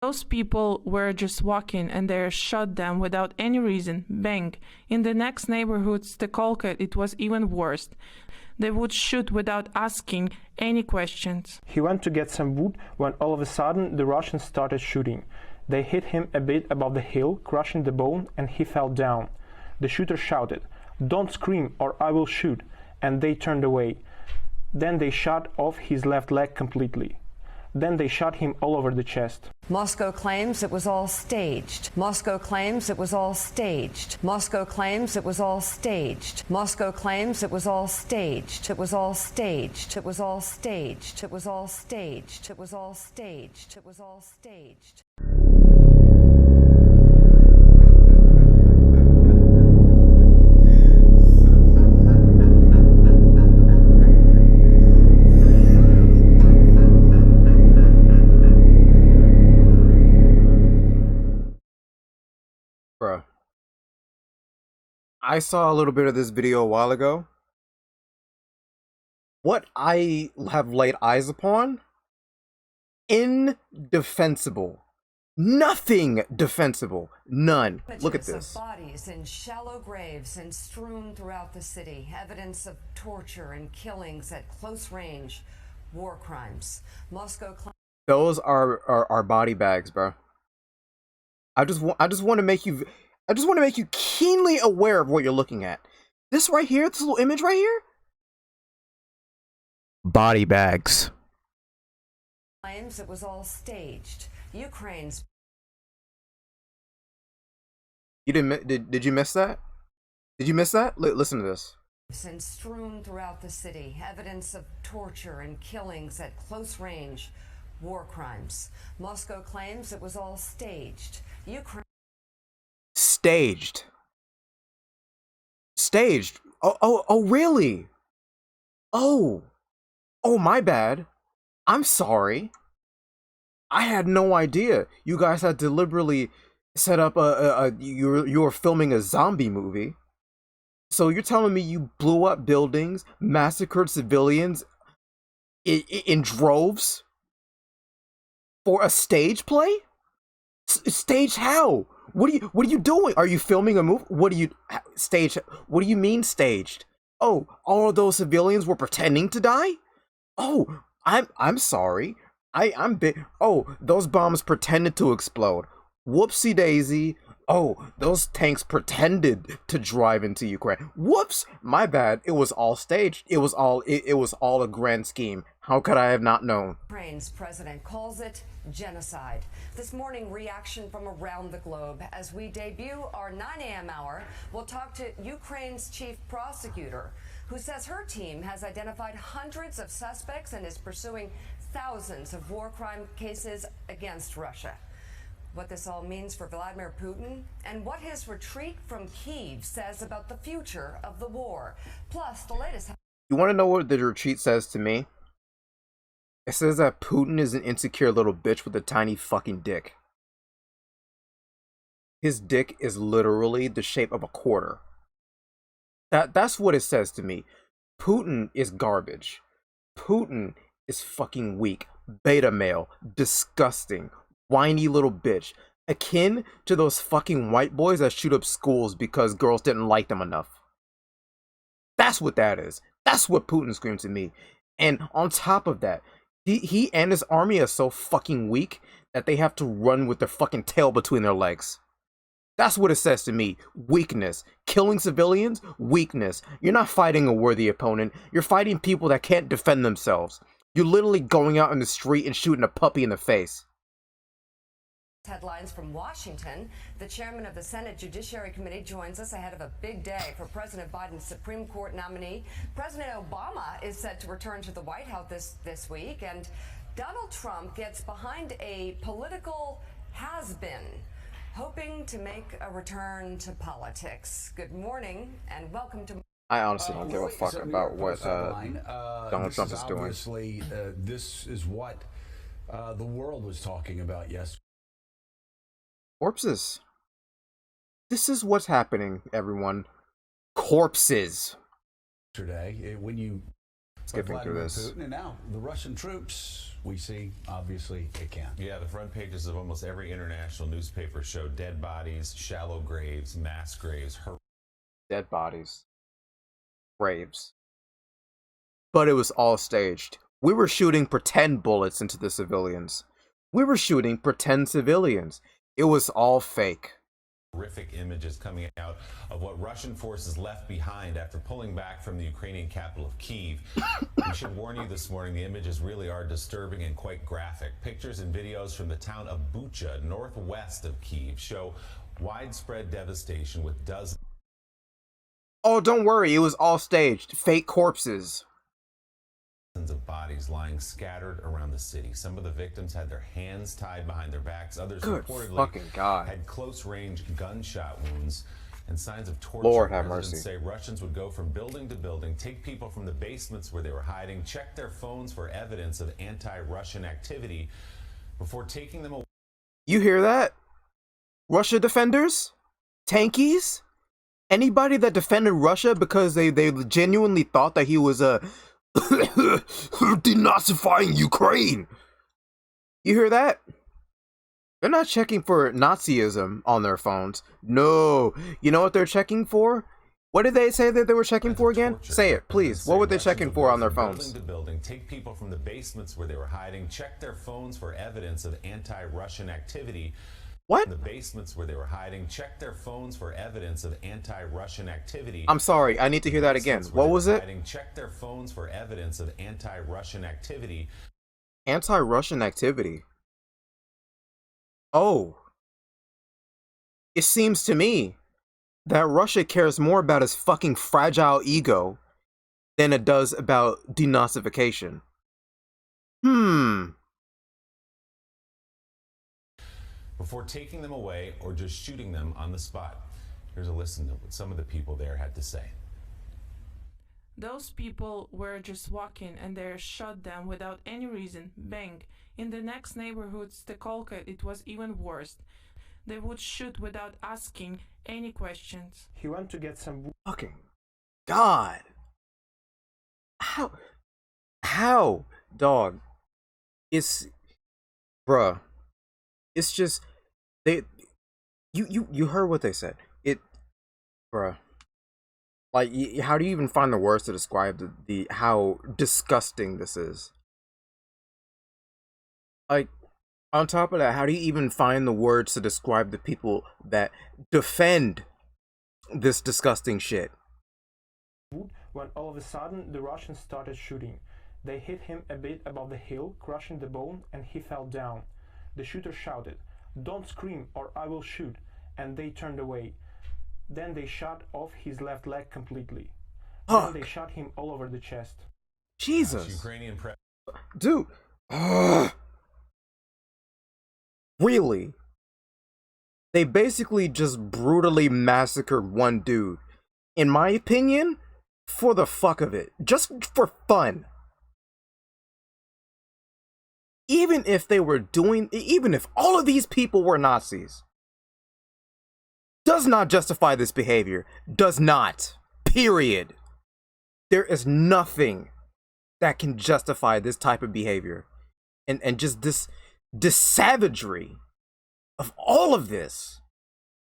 Those people were just walking and they shot them without any reason. Bang. In the next neighborhood, Stekolka, it was even worse. They would shoot without asking any questions. He went to get some wood when all of a sudden the Russians started shooting. They hit him a bit above the hill, crushing the bone, and he fell down. The shooter shouted, "Don't scream or I will shoot," and they turned away. Then they shot off his left leg completely. Then they shot him all over the chest. Moscow claims it was all staged. Moscow claims it was all staged. Moscow claims it was all staged. Moscow claims it was all staged. It was all staged. It was all staged. It was all staged. It was all staged. It was all staged. Bruh. I saw a little bit of this video a while ago. What I have laid eyes upon? Indefensible. Nothing defensible. None. Look at this. Of bodies in shallow graves and strewn throughout the city. Evidence of torture and killings at close range. War crimes. Moscow. Those are body bags, bro. I just want to make you keenly aware of what you're looking at. This right here, this little image right here. Body bags. Claims it was all staged. Ukraine's. You didn't? Did you miss that? Did you miss that? Listen to this. And strewn throughout the city. Evidence of torture and killings at close range. War crimes. Moscow claims it was all staged. Ukraine. Staged. Staged. Oh, really? Oh, my bad. I'm sorry. I had no idea you guys had deliberately set up you were filming a zombie movie. So you're telling me you blew up buildings, massacred civilians in droves for a stage play? Stage how? What are you doing? Are you filming a movie? What do you stage? What do you mean staged? Oh, all of those civilians were pretending to die? Oh, I'm sorry. I'm big. Oh, those bombs pretended to explode. Whoopsie daisy. Oh, those tanks pretended to drive into Ukraine. Whoops, my bad. It was all staged. It was all a grand scheme. How could I have not known? Ukraine's president calls it genocide. This morning, reaction from around the globe. As we debut our 9 a.m. hour, we'll talk to Ukraine's chief prosecutor, who says her team has identified hundreds of suspects and is pursuing thousands of war crime cases against Russia. What this all means for Vladimir Putin and what his retreat from Kyiv says about the future of the war. Plus, the latest. You want to know what the retreat says to me? It says that Putin is an insecure little bitch with a tiny fucking dick. His dick is literally the shape of a quarter. That's what it says to me. Putin is garbage. Putin is fucking weak, beta male, disgusting, whiny little bitch, akin to those fucking white boys that shoot up schools because girls didn't like them enough. That's what that is. That's what Putin screams to me. And on top of that, he and his army are so fucking weak that they have to run with their fucking tail between their legs. That's what it says to me. Weakness. Killing civilians? Weakness. You're not fighting a worthy opponent. You're fighting people that can't defend themselves. You're literally going out in the street and shooting a puppy in the face. Headlines from Washington. The chairman of the Senate Judiciary Committee joins us ahead of a big day for President Biden's Supreme Court nominee. President Obama is set to return to the White House this week, and Donald Trump gets behind a political has-been, hoping to make a return to politics. Good morning and welcome to. I honestly don't give a fuck about what Donald Trump is doing. Obviously, this is what the world was talking about yesterday. Corpses. This is what's happening, everyone. Corpses. When you skipping through Vladimir this. Putin, and now the Russian troops, we see, obviously, it can. Yeah, the front pages of almost every international newspaper show dead bodies, shallow graves, mass graves, Dead bodies. Graves. But it was all staged. We were shooting pretend bullets into the civilians. We were shooting pretend civilians. It was all fake. horrific images coming out of what Russian forces left behind after pulling back from the Ukrainian capital of Kyiv. We should warn you this morning, the images really are disturbing and quite graphic. Pictures and videos from the town of Bucha, northwest of Kyiv, show widespread devastation with dozens Oh, don't worry, it was all staged. Fake corpses. of bodies lying scattered around the city. Some of the victims had their hands tied behind their backs. Others Good reportedly fucking God. had close-range gunshot wounds and signs of torture. Lord have Residents mercy. say Russians would go from building to building, take people from the basements where they were hiding, check their phones for evidence of anti-Russian activity before taking them away. You hear that? Russia defenders? Tankies? Anybody that defended Russia because they genuinely thought that he was denazifying Ukraine. You hear that? They're not checking for Nazism on their phones. No. You know what they're checking for? What did they say that they were checking for again? Torture. Say it, please. What were they checking for on their phones? Building to building, take people from the basements where they were hiding, check their phones for evidence of anti-Russian activity. What? In the basements where they were hiding, check their phones for evidence of anti-Russian activity. I'm sorry, I need to hear that again. Basements where What they was were it? hiding, check their phones for evidence of anti-Russian activity. Anti-Russian activity. Oh. It seems to me that Russia cares more about its fucking fragile ego than it does about denazification. Before taking them away or just shooting them on the spot. Here's a listen to what some of the people there had to say. Those people were just walking and they shot them without any reason. Bang. In the next neighborhood, Stekolka, it was even worse. They would shoot without asking any questions. He went to get some Fucking God. How? Dog. It's... Bruh. It's just... You heard what they said. Bruh. Like, how do you even find the words to describe the how disgusting this is? Like, on top of that, how do you even find the words to describe the people that defend this disgusting shit? when all of a sudden the Russians started shooting. They hit him a bit above the hill, crushing the bone, and he fell down. The shooter shouted, "Don't scream or I will shoot," and they turned away. Then they shot off his left leg completely. Fuck. Then they shot him all over the chest. Jesus. Ukrainian Dude. Really? They basically just brutally massacred one dude. In my opinion, for the fuck of it. Just for fun. Even if all of these people were Nazis. Does not justify this behavior. Does not. Period. There is nothing that can justify this type of behavior. And just this savagery of all of this.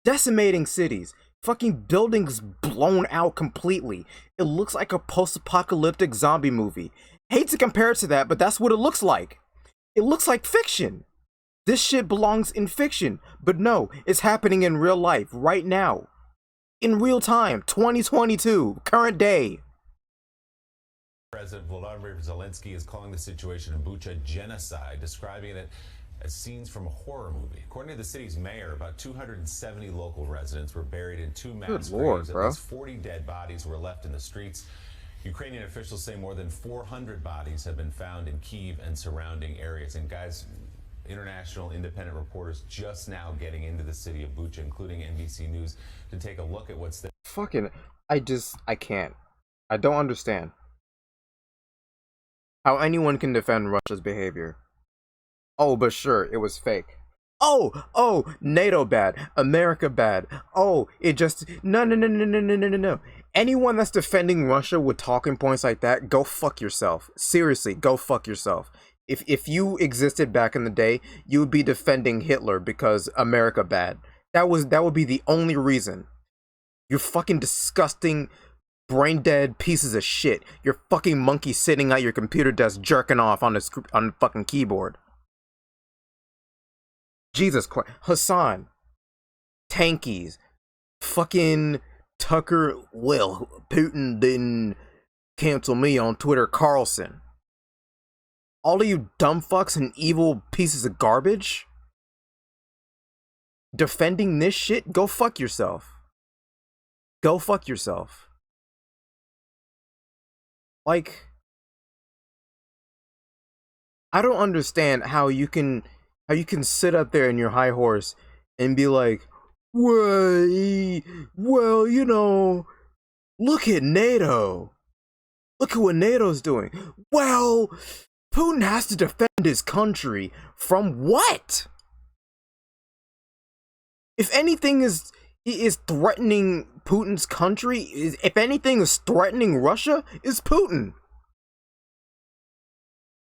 Decimating cities. Fucking buildings blown out completely. It looks like a post-apocalyptic zombie movie. Hate to compare it to that, but that's what it looks like. It looks like fiction. This shit belongs in fiction. But no, it's happening in real life, right now. In real time, 2022, current day. President Volodymyr Zelensky is calling the situation in Bucha genocide, describing it as scenes from a horror movie. According to the city's mayor, about 270 local residents were buried in two mass graves. At least 40 dead bodies were left in the streets. Ukrainian officials say more than 400 bodies have been found in Kyiv and surrounding areas. And guys, international independent reporters just now getting into the city of Bucha, including NBC News, to take a look at what's there. Fucking, I can't. I don't understand how anyone can defend Russia's behavior. Oh, but sure, it was fake. Oh, NATO bad, America bad. Oh, it just no. Anyone that's defending Russia with talking points like that, go fuck yourself. Seriously, go fuck yourself. If you existed back in the day, you would be defending Hitler because America bad. That would be the only reason. You're fucking disgusting, brain dead pieces of shit. You're fucking monkey sitting at your computer desk jerking off on the fucking keyboard. Jesus Christ. Hassan. Tankies. Fucking Tucker. Well, Putin didn't cancel me on Twitter. Carlson. All of you dumb fucks and evil pieces of garbage. Defending this shit? Go fuck yourself. Go fuck yourself. Like, I don't understand how you can sit up there in your high horse and be like, well, you know, look at NATO. Look at what NATO's doing. Well, Putin has to defend his country from what? If anything is threatening Putin's country, if anything is threatening Russia, is Putin.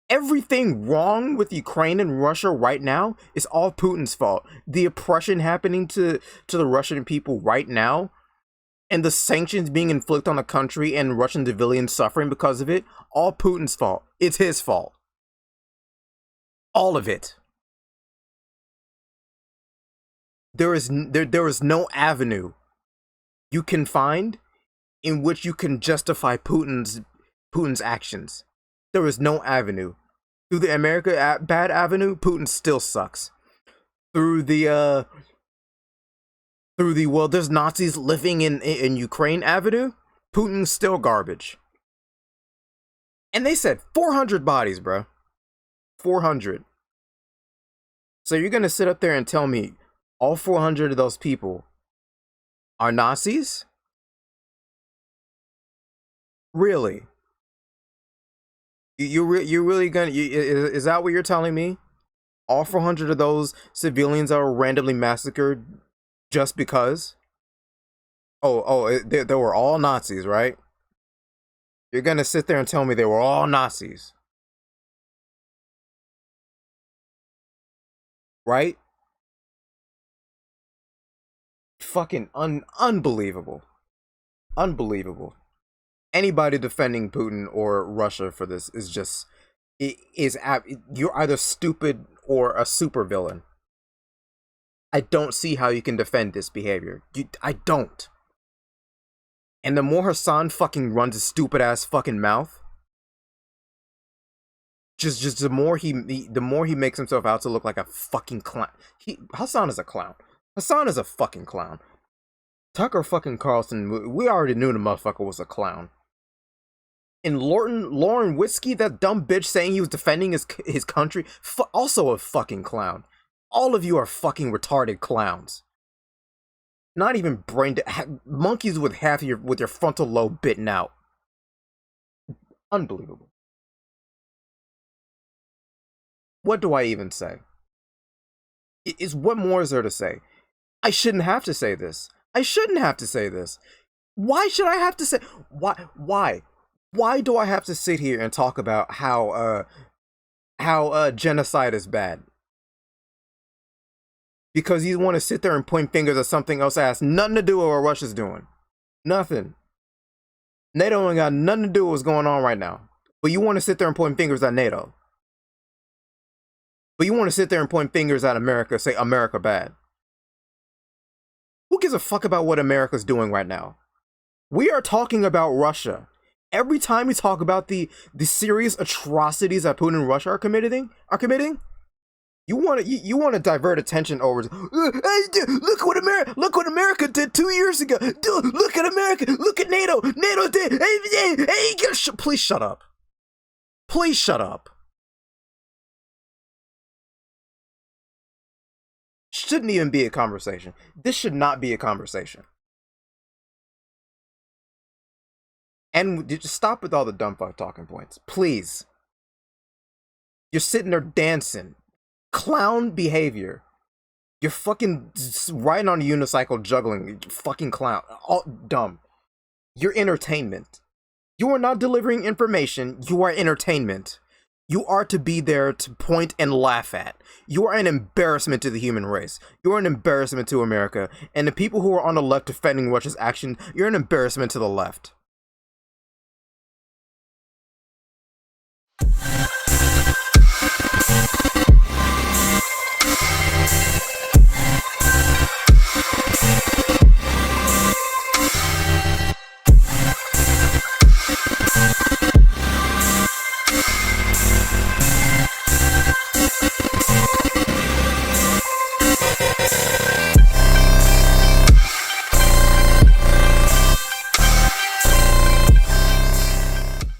Everything wrong with Ukraine and Russia right now is all Putin's fault. The oppression happening to the Russian people right now, and the sanctions being inflicted on the country and Russian civilians suffering because of it, all Putin's fault. It's his fault. All of it. There is no avenue you can find in which you can justify Putin's actions. There is no avenue. Through the America bad avenue, Putin still sucks. Through the well, there's Nazis living in Ukraine avenue, Putin's still garbage. And they said 400 bodies, bro. 400. So you're gonna sit up there and tell me all 400 of those people are Nazis? Really? You're really gonna? Is that what you're telling me? All 400 of those civilians are randomly massacred just because? They were all Nazis, right? You're gonna sit there and tell me they were all Nazis, right? Fucking unbelievable. Unbelievable. Anybody defending Putin or Russia for this is just you're either stupid or a supervillain. I don't see how you can defend this behavior. I don't. And the more Hassan fucking runs his stupid ass fucking mouth, just the more he makes himself out to look like a fucking clown. Hassan is a clown. Hassan is a fucking clown. Tucker fucking Carlson, we already knew the motherfucker was a clown. And Lauren Whiskey, that dumb bitch saying he was defending his country, also a fucking clown. All of you are fucking retarded clowns. Not even monkeys with half of your frontal lobe bitten out. Unbelievable. What do I even say? What more is there to say? I shouldn't have to say this. I shouldn't have to say this. Why should I have to say? Why? Why do I have to sit here and talk about how genocide is bad? Because you want to sit there and point fingers at something else that has nothing to do with what Russia's doing. Nothing. NATO ain't got nothing to do with what's going on right now. But you want to sit there and point fingers at NATO. But you want to sit there and point fingers at America, say America bad. Who gives a fuck about what America's doing right now? We are talking about Russia. Every time we talk about the serious atrocities that Putin and Russia are committing, you want to divert attention over. Look what America did 2 years ago. Look at America. Look at NATO. NATO did. Please shut up. Please shut up. Shouldn't even be a conversation. This should not be a conversation. And just stop with all the dumb fuck talking points. Please. You're sitting there dancing. Clown behavior. You're fucking riding on a unicycle juggling. You fucking clown. All dumb. You're entertainment. You are not delivering information. You are entertainment. You are to be there to point and laugh at. You are an embarrassment to the human race. You are an embarrassment to America. And the people who are on the left defending Russia's action, you're an embarrassment to the left.